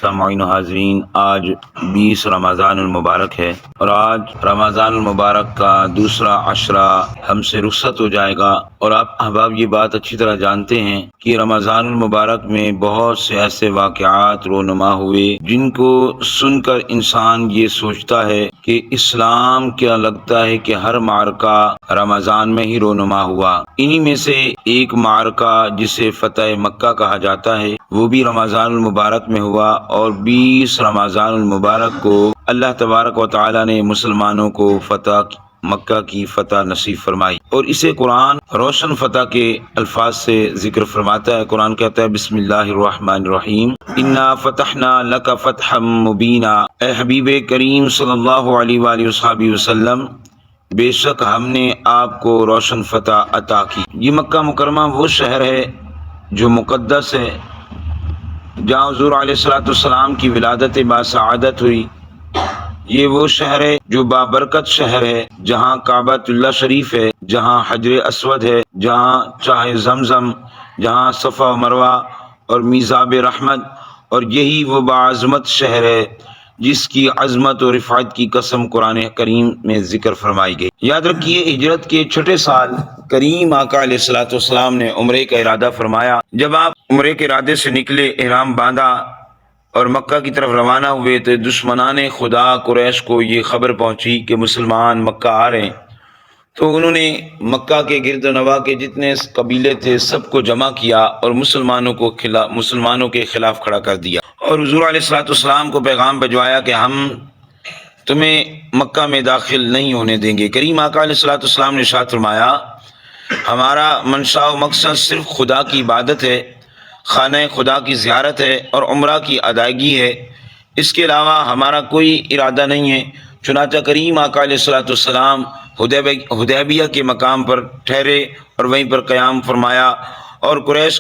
سامعین و حاضرین، آج 20 رمضان المبارک ہے اور آج رمضان المبارک کا دوسرا عشرہ ہم سے رخصت ہو جائے گا، اور آپ احباب یہ بات اچھی طرح جانتے ہیں کہ رمضان المبارک میں بہت سے ایسے واقعات رونما ہوئے جن کو سن کر انسان یہ سوچتا ہے کہ اسلام کیا لگتا ہے کہ ہر معرکہ رمضان میں ہی رونما ہوا۔ انہی میں سے ایک معرکہ جسے فتح مکہ کہا جاتا ہے وہ بھی رمضان المبارک میں ہوا، اور 20 رمضان المبارک کو اللہ تبارک و تعالی نے مسلمانوں کو مکہ کی فتح نصیب فرمائی، اور اسے قرآن روشن فتح کے الفاظ سے ذکر فرماتا ہے۔ قرآن کہتا ہے بسم اللہ الرحمن الرحیم انا فتحنا لک فتحا مبینا، اے حبیب کریم صلی اللہ علیہ وآلہ وصحبہ وسلم، بے شک ہم نے آپ کو روشن فتح عطا کی۔ یہ مکہ مکرمہ وہ شہر ہے جو مقدس ہے، جہاں حضور علیہ السلام کی ولادت باسعادت ہوئی۔ یہ وہ شہر ہے جو بابرکت شہر ہے، جہاں کعبۃ اللہ شریف ہے، جہاں حجر اسود ہے، جہاں چاہ زمزم، جہاں صفا و مروہ اور میزاب رحمت، اور یہی وہ باعظمت شہر ہے جس کی عظمت اور رفعت کی قسم قرآن کریم میں ذکر فرمائی گئی۔ یاد رکھیے، ہجرت کے چھٹے سال کریم آقا علیہ السلام نے عمرے کا ارادہ فرمایا۔ جب آپ عمرے کے ارادے سے نکلے، احرام باندھا اور مکہ کی طرف روانہ ہوئے تو دشمنان خدا قریش کو یہ خبر پہنچی کہ مسلمان مکہ آ رہے ہیں، تو انہوں نے مکہ کے گرد و نواح کے جتنے قبیلے تھے سب کو جمع کیا اور مسلمانوں کے خلاف کھڑا کر دیا، اور حضور علیہ السلام کو پیغام بھجوایا کہ ہم تمہیں مکہ میں داخل نہیں ہونے دیں گے۔ کریم آقا علیہ السلام نے ارشاد فرمایا، ہمارا منشا و مقصد صرف خدا کی عبادت ہے، خانہ خدا کی زیارت ہے اور عمرہ کی ادائیگی ہے، اس کے علاوہ ہمارا کوئی ارادہ نہیں ہے۔ چنانچہ کریم آقا علیہ السلام حدیبیہ کے مقام پر ٹھہرے اور وہیں پر قیام فرمایا، اور قریش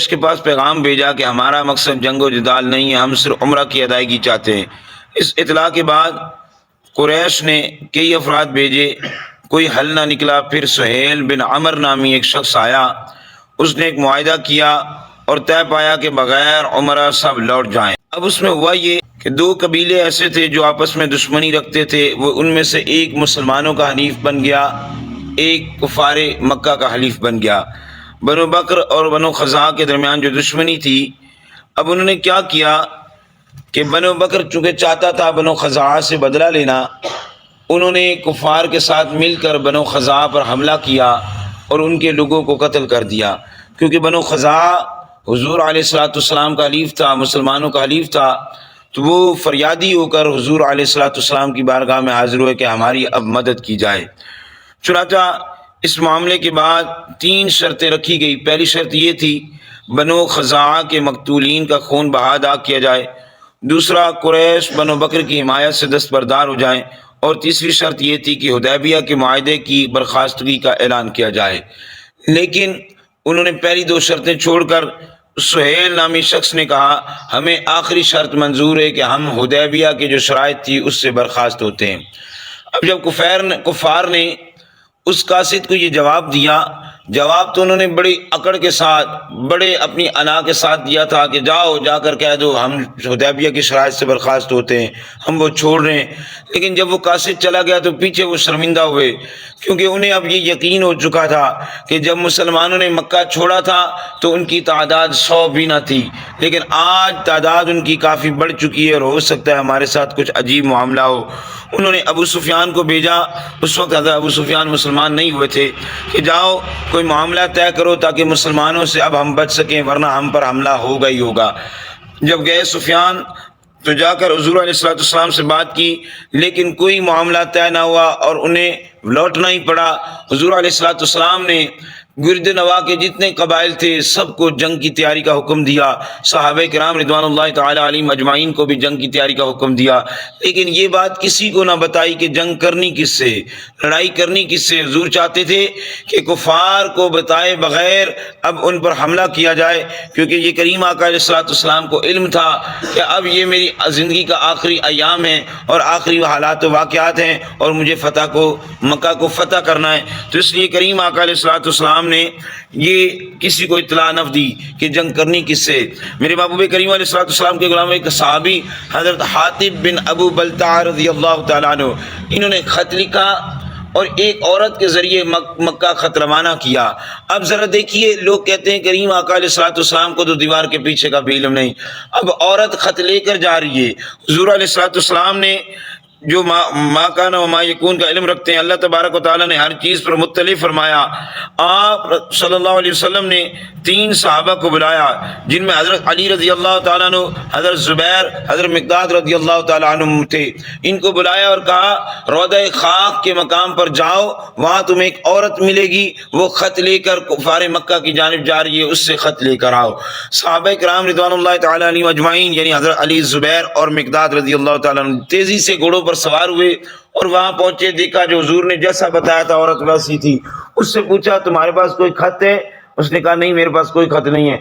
کے پاس پیغام بھیجا کہ ہمارا مقصد جنگ و جدال نہیں ہے، ہم صرف عمرہ کی ادائیگی چاہتے ہیں۔ اس اطلاع کے بعد قریش نے کئی افراد بھیجے، کوئی حل نہ نکلا۔ پھر سہیل بن عمر نامی ایک شخص آیا، اس نے ایک معاہدہ کیا اور طے پایا کہ بغیر عمرہ سب لوٹ جائیں۔ اب اس میں ہوا یہ کہ دو قبیلے ایسے تھے جو آپس میں دشمنی رکھتے تھے، وہ ان میں سے ایک مسلمانوں کا حلیف بن گیا، ایک کفار مکہ کا حلیف بن گیا۔ بنو بکر اور بنو خزاعہ کے درمیان جو دشمنی تھی، اب انہوں نے کیا کیا کہ بنو بکر چونکہ چاہتا تھا بنو خزاعہ سے بدلہ لینا، انہوں نے کفار کے ساتھ مل کر بنو خزاعہ پر حملہ کیا اور ان کے لوگوں کو قتل کر دیا، کیونکہ بنو خزاعہ حضور علیہ السلام کا حلیف تھا، مسلمانوں کا حلیف تھا، تو وہ فریادی ہو کر حضور علیہ السلام کی بارگاہ میں حاضر ہوئے کہ ہماری اب مدد کی جائے۔ چنانچہ اس معاملے کے بعد 3 شرطیں رکھی گئی۔ پہلی شرط یہ تھی بنو خزاعہ کے مقتولین کا خون بہا ادا کیا جائے، دوسرا قریش بنو بکر کی حمایت سے دستبردار ہو جائیں، اور تیسری شرط یہ تھی کہ حدیبیہ کے معاہدے کی برخاستگی کا اعلان کیا جائے۔ لیکن انہوں نے پہلی 2 شرطیں چھوڑ کر سہیل نامی شخص نے کہا ہمیں آخری شرط منظور ہے کہ ہم حدیبیہ کی جو شرائط تھی اس سے برخاست ہوتے ہیں۔ اب جب کفار نے اس قاصد کو یہ جواب دیا، جواب تو انہوں نے بڑی اکڑ کے ساتھ، بڑے اپنی انا کے ساتھ دیا تھا کہ جا کر کہہ دو ہم حدیبیہ کی شرائط سے برخاست ہوتے ہیں، ہم وہ چھوڑ رہے ہیں۔ لیکن جب وہ قاصد چلا گیا تو پیچھے وہ شرمندہ ہوئے، کیونکہ انہیں اب یہ یقین ہو چکا تھا کہ جب مسلمانوں نے مکہ چھوڑا تھا تو ان کی تعداد 100 بھی نہ تھی، لیکن آج تعداد ان کی کافی بڑھ چکی ہے اور ہو سکتا ہے ہمارے ساتھ کچھ عجیب معاملہ ہو۔ انہوں نے ابو سفیان کو بھیجا، اس وقت حضرت ابو سفیان مسلمان نہیں ہوئے تھے، کہ جاؤ کوئی معاملہ طے کرو تاکہ مسلمانوں سے اب ہم بچ سکیں، ورنہ ہم پر حملہ ہوگا ہی ہوگا۔ جب گئے سفیان تو جا کر حضور علیہ السلام سے بات کی، لیکن کوئی معاملہ طے نہ ہوا اور انہیں لوٹنا ہی پڑا۔ حضور علیہ السلام نے گرد نواح کے جتنے قبائل تھے سب کو جنگ کی تیاری کا حکم دیا، صحابہ کرام رضوان اللہ تعالی علیہم اجمعین کو بھی جنگ کی تیاری کا حکم دیا، لیکن یہ بات کسی کو نہ بتائی کہ جنگ کرنی کس سے، لڑائی کرنی کس سے۔ حضور چاہتے تھے کہ کفار کو بتائے بغیر اب ان پر حملہ کیا جائے، کیونکہ یہ کریم آقا علیہ السلام کو علم تھا کہ اب یہ میری زندگی کا آخری ایام ہے اور آخری حالات و واقعات ہیں، اور مجھے مکہ کو فتح کرنا ہے۔ تو اس لیے کریم آقا علیہ السلام نے یہ کسی کو اطلاع نہ دی کہ جنگ کرنی کس سے. میرے محبوب کریم علیہ الصلوۃ والسلام کے غلام ایک صحابی حضرت حاطب بن ابو بلتع رضی اللہ تعالیٰ عنہ، انہوں نے خط لکھا اور ایک عورت کے ذریعے مکہ خط روانہ کیا. اب ذرا دیکھیے، لوگ کہتے ہیں کریم آقا علیہ الصلوۃ والسلام کو تو دیوار کے پیچھے کا بھی علم نہیں. اب عورت خط لے کر جا رہی ہے. حضور علیہ الصلوۃ والسلام نے جو ما کان و ما یکون کا علم رکھتے ہیں، اللہ تبارک و تعالیٰ نے ہر چیز پر مطلع فرمایا. آپ صلی اللہ علیہ وسلم نے 3 صحابہ کو بلایا، جن میں حضرت علی رضی اللہ تعالیٰ عنہ، حضرت زبیر، حضرت مقداد رضی اللہ تعالیٰ عنہ تھے. ان کو بلایا اور کہا روضہ خاک کے مقام پر جاؤ، وہاں تمہیں ایک عورت ملے گی، وہ خط لے کر کفار مکہ کی جانب جا رہی ہے، اس سے خط لے کر آؤ. صحابہ کرام رضوان اللہ تعالیٰ علیہم اجمعین یعنی حضرت علی، زبیر اور مقداد رضی اللہ تعالیٰ عنہ تیزی سے گھوڑوں پر سوار ہوئے اور وہاں پہنچے. دیکھا جو حضور نے جیسا بتایا تھا عورت ویسی تھی. اس سے پوچھا تمہارے پاس کوئی خط ہے؟ اس نے کہا نہیں میرے پاس کوئی خط نہیں ہے.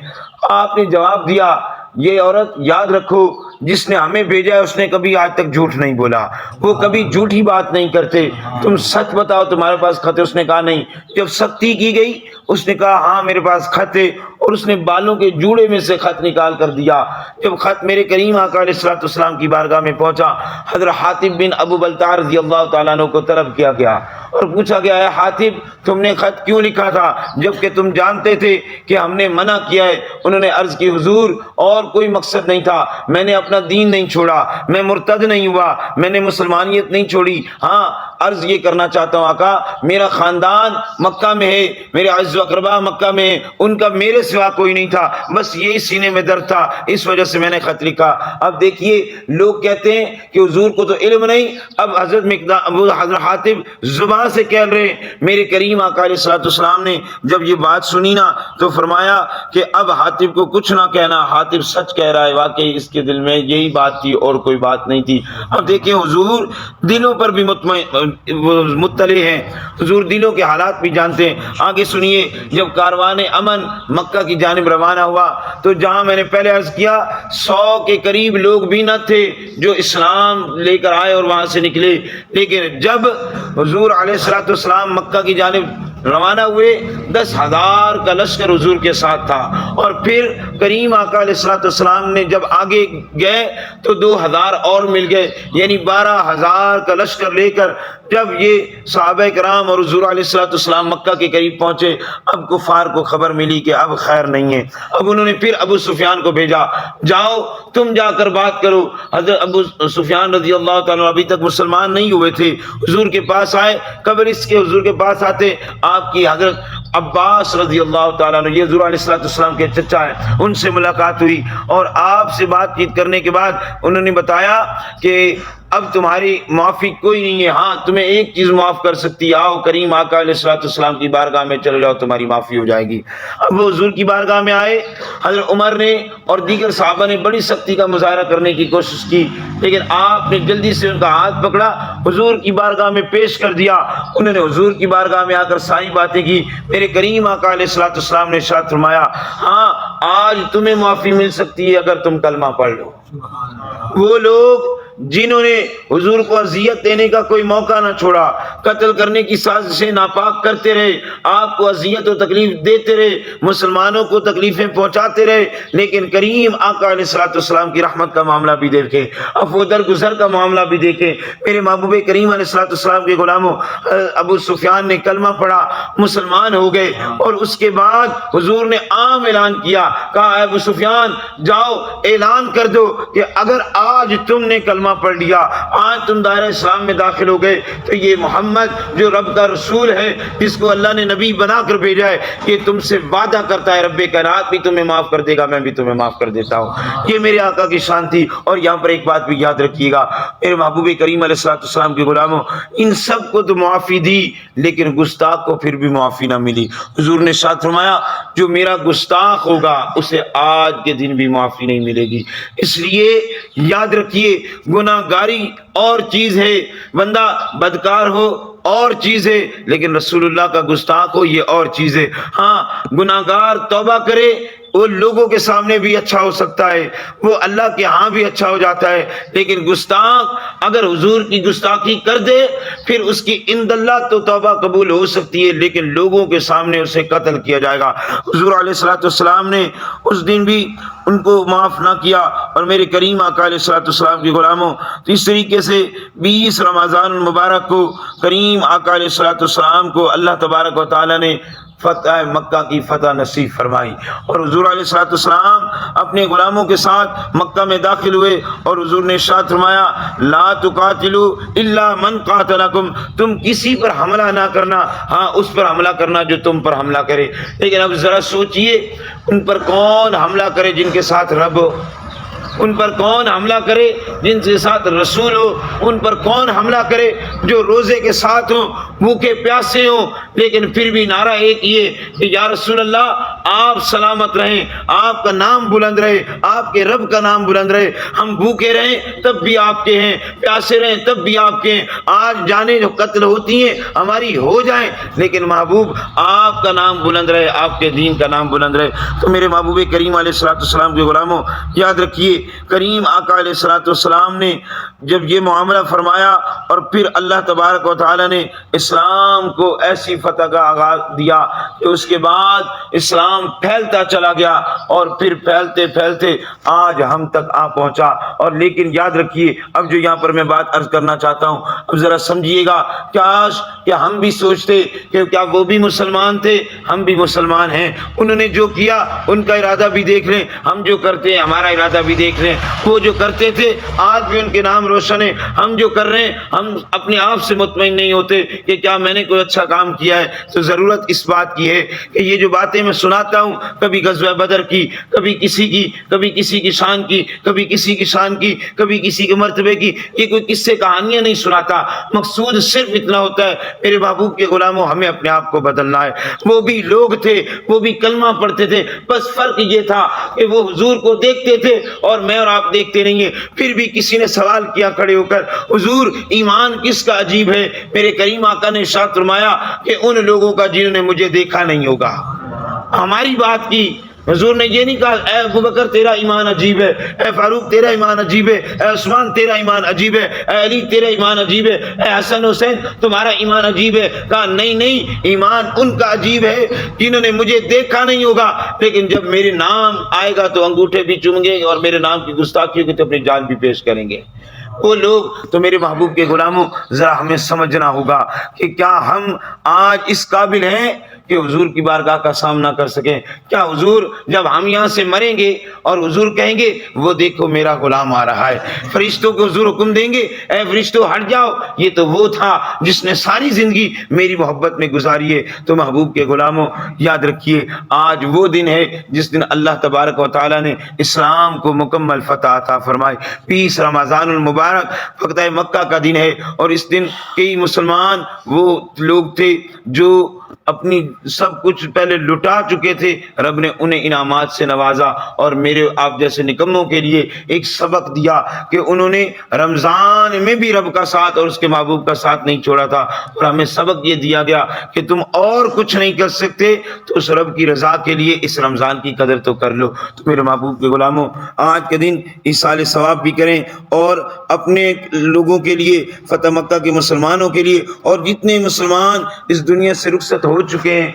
آپ نے جواب دیا یہ عورت یاد رکھو جس نے ہمیں بھیجا ہے اس نے کبھی آج تک جھوٹ نہیں بولا، وہ کبھی جھوٹی بات نہیں کرتے، تم سچ بتاؤ تمہارے پاس خط ہے؟ اس نے کہا نہیں. جب سختی کی گئی اس نے کہا ہاں میرے پاس خط ہے، اور اس نے بالوں کے جوڑے میں سے خط نکال کر دیا. جب خط میرے کریم آقا علیہ الصلوۃ والسلام کی بارگاہ میں پہنچا، حضرت حاطب بن ابو بلتع رضی اللہ تعالیٰ عنہ کو طلب کیا گیا اور پوچھا گیا ہے حاطب تم نے خط کیوں لکھا تھا جبکہ تم جانتے تھے کہ ہم نے منع کیا ہے؟ انہوں نے عرض کی حضور اور کوئی مقصد نہیں تھا، میں نے اپنا دین نہیں چھوڑا، میں مرتد نہیں ہوا، میں نے مسلمانیت نہیں چھوڑی. ہاں عرض یہ کرنا چاہتا ہوں آقا میرا خاندان مکہ میں ہے، میرے عز و اقربا مکہ میں ہے، ان کا میرے سوا کوئی نہیں تھا، بس یہی سینے میں درد تھا، اس وجہ سے میں نے خط لکھا. اب دیکھیے لوگ کہتے ہیں کہ حضور کو تو علم نہیں. اب حضرت حاطب زبان سے کہہ رہے ہیں. میرے کریم آقا علیہ الصلوۃ والسلام نے جب یہ بات سنی نا تو فرمایا کہ اب حاطب کو کچھ نہ کہنا، حاطب سچ کہہ رہا ہے، واقعی اس کے دل میں یہی بات تھی اور کوئی بات نہیں تھی. اب دیکھیں حضور دلوں پر بھی مطلع ہیں، حضور دلوں کے حالات بھی جانتے ہیں. آگے سنیے جب کاروان امن مکہ کی جانب روانہ ہوا تو جہاں میں نے پہلے عرض کیا 100 کے قریب لوگ بھی نہ تھے جو اسلام لے کر آئے اور وہاں سے نکلے، لیکن جب حضور علیہ الصلوۃ والسلام مکہ کی جانب روانہ ہوئے 10,000 کا لشکر حضور کے ساتھ تھا. اور پھر کریم آقا علیہ الصلوۃ والسلام نے جب آگے گئے تو 2,000 اور مل گئے، یعنی 12,000 کا لشکر لے کر جب یہ صحابہ کرام اور حضور علیہ الصلوۃ والسلام مکہ کے قریب پہنچے، اب کفار کو خبر ملی کہ اب خیر نہیں ہے. اب انہوں نے پھر ابو سفیان کو بھیجا، جاؤ تم جا کر بات کرو. حضرت ابو سفیان رضی اللہ تعالیٰ ابھی تک مسلمان نہیں ہوئے تھے، حضور کے پاس آئے. قبل اس کے حضور کے پاس آتے آپ کی حضرت عباس رضی اللہ تعالیٰ عنہ یہ حضور علیہ الصلوۃ والسلام کے چچا ہیں، ان سے ملاقات ہوئی اور آپ سے بات چیت کرنے کے بعد انہوں نے بتایا کہ اب تمہاری معافی کوئی نہیں ہے، ہاں تمہیں ایک چیز معاف کر سکتی، آؤ کریم آقا علیہ الصلوۃ والسلام کی بارگاہ میں چلے جاؤ تمہاری معافی ہو جائے گی. اب وہ حضور کی بارگاہ میں آئے. حضرت عمر نے اور دیگر صحابہ نے بڑی سختی کا مظاہرہ کرنے کی کوشش کی، لیکن آپ نے جلدی سے ان کا ہاتھ پکڑا، حضور کی بارگاہ میں پیش کر دیا. انہوں نے حضور کی بارگاہ میں آ کر ساری باتیں کی. میرے کریم آقا علیہ الصلوۃ والسلام نے ارشاد فرمایا ہاں آج تمہیں معافی مل سکتی ہے اگر تم کلمہ پڑھ لو. وہ لوگ جنہوں نے حضور کو اذیت دینے کا کوئی موقع نہ چھوڑا، قتل کرنے کی سازشیں ناپاک کرتے رہے، آپ کو اذیت و تکلیف دیتے رہے، مسلمانوں کو تکلیفیں پہنچاتے رہے، لیکن کریم آقا علیہ الصلوۃ والسلام کی رحمت کا معاملہ بھی دیکھیں، عفو درگزر کا معاملہ بھی دیکھیں. میرے محبوب کریم علیہ الصلوۃ والسلام کے غلاموں، ابو سفیان نے کلمہ پڑھا، مسلمان ہو گئے، اور اس کے بعد حضور نے عام اعلان کیا، کہا اے ابو سفیان جاؤ اعلان کر دو کہ اگر آج تم نے کلمہ پڑھ لیا، آج تم دائرہ اسلام میں داخل ہو گئے، تو یہ محمد جو رب کا رسول ہے جس کو اللہ نے نبی بنا کر بھیجا ہے، یہ تم سے وعدہ کرتا ہے رب کائنات بھی تمہیں معاف کر دے گا، میں بھی تمہیں معاف کر دیتا ہوں. یہ میرے آقا کی شان تھی. اور یہاں پر ایک بات بھی یاد رکھیے گا میرے محبوب کریم علیہ الصلوۃ والسلام کے غلاموں، ان سب کو تو معافی دی لیکن گستاخ کو پھر بھی معافی نہ ملی. حضور نے ارشاد فرمایا جو میرا گستاخ ہوگا اسے آج کے دن بھی معافی نہیں ملے گی. اس لیے یاد رکھیے گناہ گاری اور چیز ہے، بندہ بدکار ہو اور چیز ہے، لیکن رسول اللہ کا گستاخ ہو یہ اور چیز ہے. ہاں گناہگار توبہ کرے وہ لوگوں کے سامنے بھی اچھا ہو سکتا ہے، وہ اللہ کے ہاں بھی اچھا ہو جاتا ہے، لیکن گستاخ اگر حضور کی گستاخی کر دے پھر اس کی عند اللہ تو توبہ قبول ہو سکتی ہے، لیکن لوگوں کے سامنے اسے قتل کیا جائے گا۔ حضور علیہ الصلوۃ والسلام نے اس دن بھی ان کو معاف نہ کیا، اور میرے کریم آقا علیہ الصلوۃ والسلام کے غلاموں، تو اس طریقے سے 20 رمضان المبارک کو کریم آقا علیہ الصلوۃ والسلام کو اللہ تبارک و تعالی نے فتح مکہ کی فتح نصیب فرمائی، اور حضور علیہ الصلوۃ والسلام اپنے غلاموں کے ساتھ مکہ میں داخل ہوئے، اور حضور نے ارشاد فرمایا لا تقاتلوا الا من قاتلکم، تم کسی پر حملہ نہ کرنا، ہاں اس پر حملہ کرنا جو تم پر حملہ کرے۔ لیکن اب ذرا سوچئے ان پر کون حملہ کرے جن کے ساتھ رب ہو، ان پر کون حملہ کرے جن کے ساتھ رسول ہو، ان پر کون حملہ کرے جو روزے کے ساتھ ہوں، بھوکے پیاسے ہوں، لیکن پھر بھی نعرہ ایک یہ کہ یا رسول اللہ آپ سلامت رہیں، آپ کا نام بلند رہے، آپ کے رب کا نام بلند رہے، ہم بھوکے رہیں تب بھی آپ کے ہیں، پیاسے رہیں تب بھی آپ کے ہیں، آج جانیں جو قتل ہوتی ہیں ہماری ہو جائیں، لیکن محبوب آپ کا نام بلند رہے، آپ کے دین کا نام بلند رہے۔ تو میرے محبوب کریم علیہ الصلوۃ والسلام کے غلاموں، یاد رکھیے کریم آقا علیہ الصلوۃ والسلام نے جب یہ معاملہ فرمایا، اور پھر اللہ تبارک و تعالی نے اسلام کو ایسی فتح کا آغاز دیا کہ اس کے بعد اسلام پھیلتا چلا گیا، اور پھر پھیلتے پھیلتے آج ہم تک آ پہنچا۔ اور لیکن یاد رکھیے اب جو یہاں پر میں بات عرض کرنا چاہتا ہوں، اب ذرا سمجھیے گا، کاش کہ ہم بھی سوچتے کہ کیا وہ بھی مسلمان تھے، ہم بھی مسلمان ہیں، انہوں نے جو کیا ان کا ارادہ بھی دیکھ لیں، ہم جو کرتے ہیں ہمارا ارادہ بھی دیکھ لیں، وہ جو کرتے تھے آج بھی ان کے نام روشن ہے، ہم جو کر رہے ہیں ہم اپنے آپ سے مطمئن نہیں ہوتے کہ کیا میں نے کوئی اچھا کام کیا ہے۔ تو ضرورت اس بات کی ہے کہ یہ جو باتیں میں سناتا ہوں، کبھی غزوہ بدر کی، کبھی کسی کی شان کی، کبھی کسی کی شان کی، کبھی کسی کے مرتبے کی، یہ کوئی قصے کہانیاں نہیں سناتا، مقصود صرف اتنا ہوتا ہے میرے محبوب کے غلاموں ہمیں اپنے آپ کو بدلنا ہے۔ وہ بھی لوگ تھے، وہ بھی کلمہ پڑھتے تھے، بس فرق یہ تھا کہ وہ حضور کو دیکھتے تھے اور میں اور آپ دیکھتے نہیں ہیں۔ پھر بھی کسی نے سوال کیا کھڑے ہو کر، حضور ایمان کس کا عجیب ہے؟ میرے کریم آقا نے ارشاد فرمایا کہ ان لوگوں کا جنہوں نے مجھے دیکھا نہیں ہوگا۔ ہماری بات کی حضور نے یہ نہیں کہا اے ابوبکر تیرا ایمان عجیب ہے، اے فاروق تیرا ایمان عجیب ہے، اے عثمان تیرا ایمان عجیب ہے، اے علی تیرا ایمان عجیب ہے، اے حسن حسین تمہارا ایمان عجیب ہے۔ کہا نہیں، ایمان ان کا عجیب ہے جنہوں نے مجھے دیکھا نہیں ہوگا، لیکن جب میرے نام آئے گا تو انگوٹھے بھی چومیں گے، اور میرے نام کی گستاخی ہوگی تو اپنی جان بھی پیش کریں گے۔ وہ لوگ تو میرے محبوب کے غلاموں ذرا ہمیں سمجھنا ہوگا کہ کیا ہم آج اس قابل ہیں کہ حضور کی بارگاہ کا سامنا کر سکیں؟ کیا حضور جب ہم یہاں سے مریں گے اور حضور کہیں گے وہ دیکھو میرا غلام آ رہا ہے، فرشتوں کو حضور حکم دیں گے اے فرشتوں ہٹ جاؤ، یہ تو وہ تھا جس نے ساری زندگی میری محبت میں گزاری ہے۔ تو محبوب کے غلاموں یاد رکھیے آج وہ دن ہے جس دن اللہ تبارک و تعالی نے اسلام کو مکمل فتح عطا فرمائی۔ 20 رمضان المبارک فتح مکہ کا دن ہے، اور اس دن کئی مسلمان وہ لوگ تھے جو اپنی سب کچھ پہلے لٹا چکے تھے، رب نے انہیں انعامات سے نوازا، اور میرے آپ جیسے نکموں کے لیے ایک سبق دیا کہ انہوں نے رمضان میں بھی رب کا ساتھ اور اس کے محبوب کا ساتھ نہیں چھوڑا تھا، اور ہمیں سبق یہ دیا گیا کہ تم اور کچھ نہیں کر سکتے تو اس رب کی رضا کے لیے اس رمضان کی قدر تو کر لو۔ تو میرے محبوب کے غلاموں آج کے دن ایصال ثواب بھی کریں، اور اپنے لوگوں کے لیے، فتح مکہ کے مسلمانوں کے لیے، اور جتنے مسلمان اس دنیا سے رخصت ہو چکے ہیں